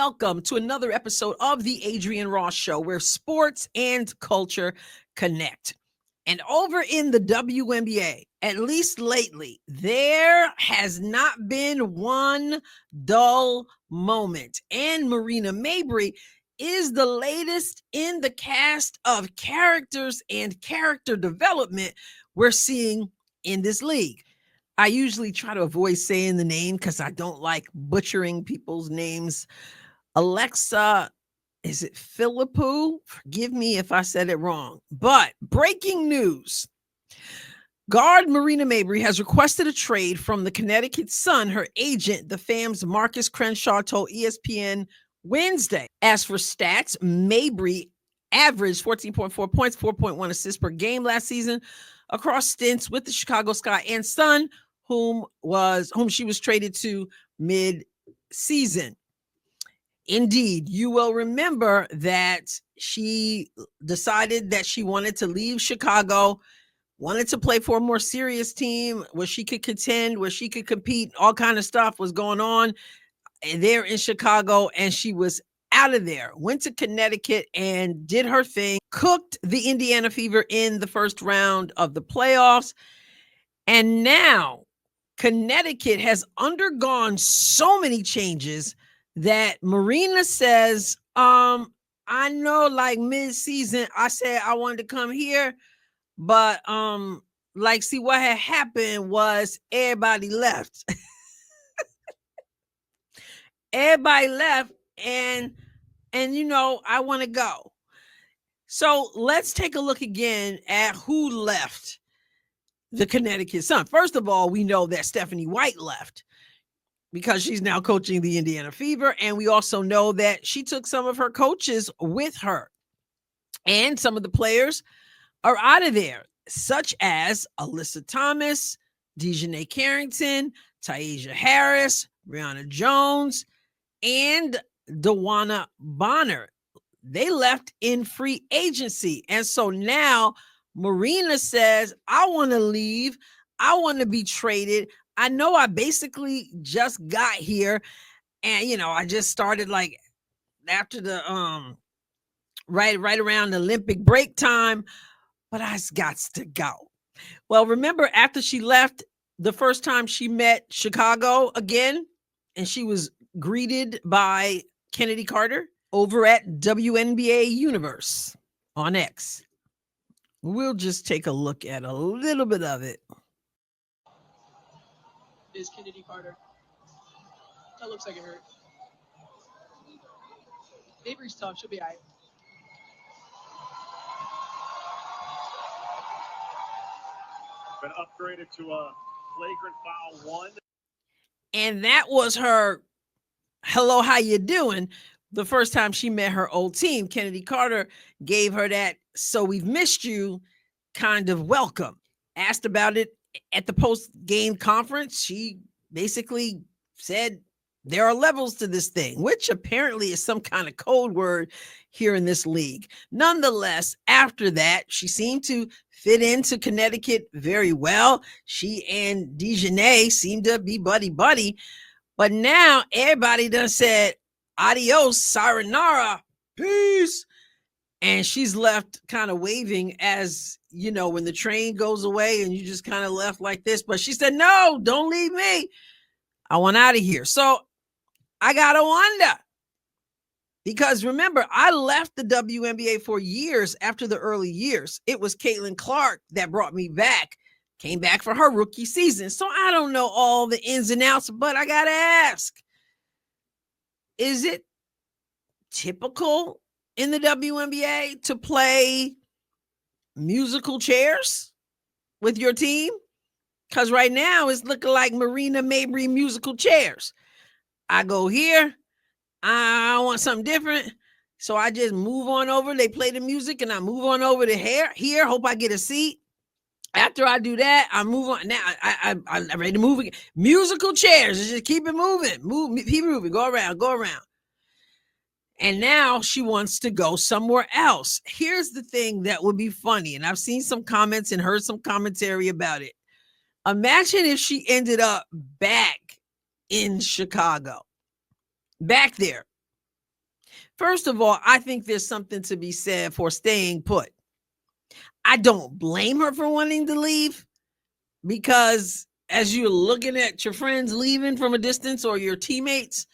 welcome to another episode of the Adrienne Ross Show, where sports and culture connect. And over in the WNBA, at least lately, there has not been one dull moment. And Marina Mabrey is the latest in the cast of characters and character development we're seeing in this league. I usually try to avoid saying the name because I don't like butchering people's names. Alexa, is it Philippou? Forgive me if I said it wrong. But breaking news. Guard Marina Mabrey has requested a trade from the Connecticut Sun. Her agent, the Fam's Marcus Crenshaw, told ESPN Wednesday. As for stats, Mabrey averaged 14.4 points, 4.1 assists per game last season across stints with the Chicago Sky and Sun, whom she was traded to mid-season. Indeed, you will remember that she decided that she wanted to leave Chicago, wanted to play for a more serious team where she could contend, where she could compete. All kind of stuff was going on there in Chicago, and she was out of there. Went to Connecticut and did her thing, cooked the Indiana Fever in the first round of the playoffs. And now Connecticut has undergone so many changes that Marina says, I know like mid-season, I said I wanted to come here, but see what had happened was everybody left. Everybody left and I want to go. So let's take a look again at who left the Connecticut Sun. First of all, we know that Stephanie White left because she's now coaching the Indiana Fever. And we also know that she took some of her coaches with her. And some of the players are out of there, such as Alyssa Thomas, Dejanay Carrington, Taisha Harris, Brianna Jones, and Dewana Bonner. They left in free agency. And so now Marina says, I want to leave. I want to be traded. I know I basically just got here. And, I just started like after the, right around the Olympic break time, but I got to go. Well, remember after she left the first time she met Chicago again, and she was greeted by Kennedy Carter over at WNBA Universe on X. We'll just take a look at a little bit of it. Is Kennedy Carter. That looks like it hurt. Mabrey's tough. She'll be all right. Been upgraded to a flagrant foul 1. And that was her hello, how you doing? The first time she met her old team. Kennedy Carter gave her that "so we've missed you" kind of welcome. Asked about it at the post-game conference, she basically said there are levels to this thing, which apparently is some kind of code word here in this league. Nonetheless, after that, she seemed to fit into Connecticut very well. She and Dejanay seemed to be buddy-buddy. But now everybody done said, adios, sayonara, peace. And she's left kind of waving as, when the train goes away and you just kind of left like this. But she said, no, don't leave me. I want out of here. So I got to wonder. Because remember, I left the WNBA for years after the early years. It was Caitlin Clark that brought me back. Came back for her rookie season. So I don't know all the ins and outs, but I got to ask. Is it typical in the WNBA to play musical chairs with your team? Because right now it's looking like Marina Mabrey musical chairs. I go here. I want something different. So I just move on over. They play the music and I move on over to here. Hope I get a seat. After I do that, I move on. Now I'm ready to move again. Musical chairs. Just keep it moving. Keep moving. Go around. And now she wants to go somewhere else. Here's the thing that would be funny. And I've seen some comments and heard some commentary about it. Imagine if she ended up back in Chicago. Back there. First of all, I think there's something to be said for staying put. I don't blame her for wanting to leave, because as you're looking at your friends leaving from a distance or your teammates,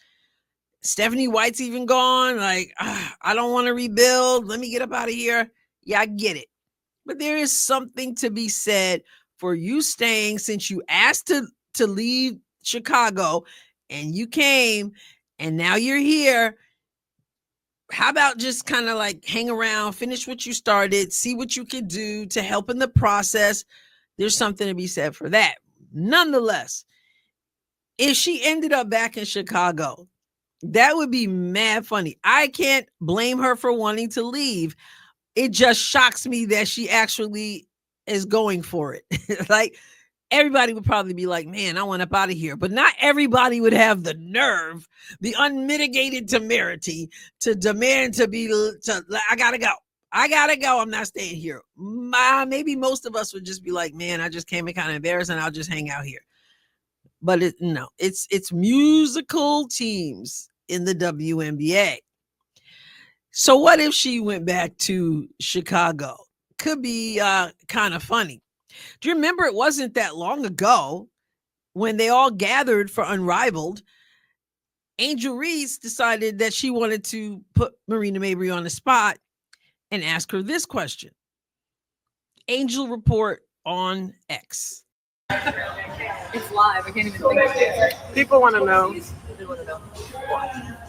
Stephanie White's even gone. Like, I don't want to rebuild. Let me get up out of here. Yeah, I get it. But there is something to be said for you staying, since you asked to leave Chicago and you came and now you're here. How about just kind of like hang around, finish what you started, see what you could do to help in the process. There's something to be said for that. Nonetheless, if she ended up back in Chicago, that would be mad funny. I can't blame her for wanting to leave. It just shocks me that she actually is going for it. Like, everybody would probably be like, man, I want up out of here. But not everybody would have the nerve, the unmitigated temerity to demand I gotta go. I gotta go. I'm not staying here. Maybe most of us would just be like, man, I just came in kind of embarrassed and I'll just hang out here. But it's musical teams in the WNBA. So what if she went back to Chicago? Could be kind of funny. Do you remember it wasn't that long ago when they all gathered for Unrivaled? Angel Reese decided that she wanted to put Marina Mabrey on the spot and ask her this question. Angel report on X. It's live. I can't even think of it. People want to know. They want to know.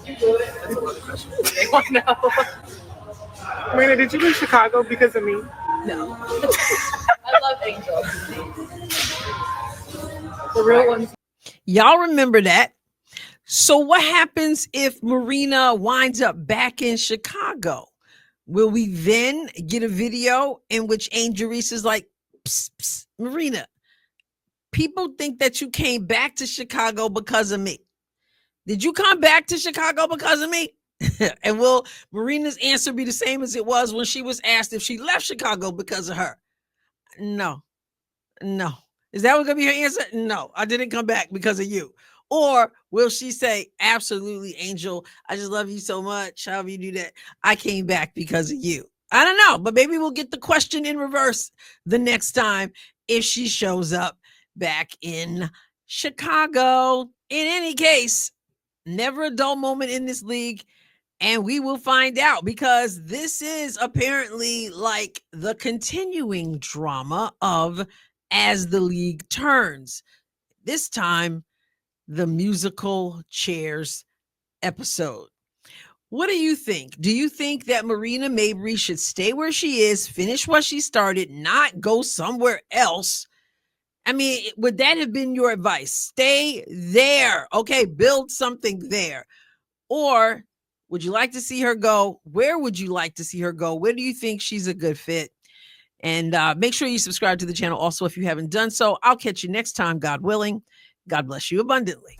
That's another question. They want to know. Marina, did you leave Chicago because of me? No. I love Angel. The real ones. Y'all remember that? So what happens if Marina winds up back in Chicago? Will we then get a video in which Angel Reese is like, psst, psst, Marina, people think that you came back to Chicago because of me. Did you come back to Chicago because of me? And will Marina's answer be the same as it was when she was asked if she left Chicago because of her? No. Is that what's going to be her answer? No, I didn't come back because of you. Or will she say, absolutely, Angel, I just love you so much. However you do that, I came back because of you. I don't know, but maybe we'll get the question in reverse the next time if she shows up back in Chicago. In any case, never a dull moment in this league. And we will find out, because this is apparently like the continuing drama of As the League Turns. This time, the musical chairs episode. What do you think? Do you think that Marina Mabrey should stay where she is, finish what she started, not go somewhere else? I mean, would that have been your advice? Stay there. Okay, build something there. Or would you like to see her go? Where would you like to see her go? Where do you think she's a good fit? And make sure you subscribe to the channel also if you haven't done so. I'll catch you next time, God willing. God bless you abundantly.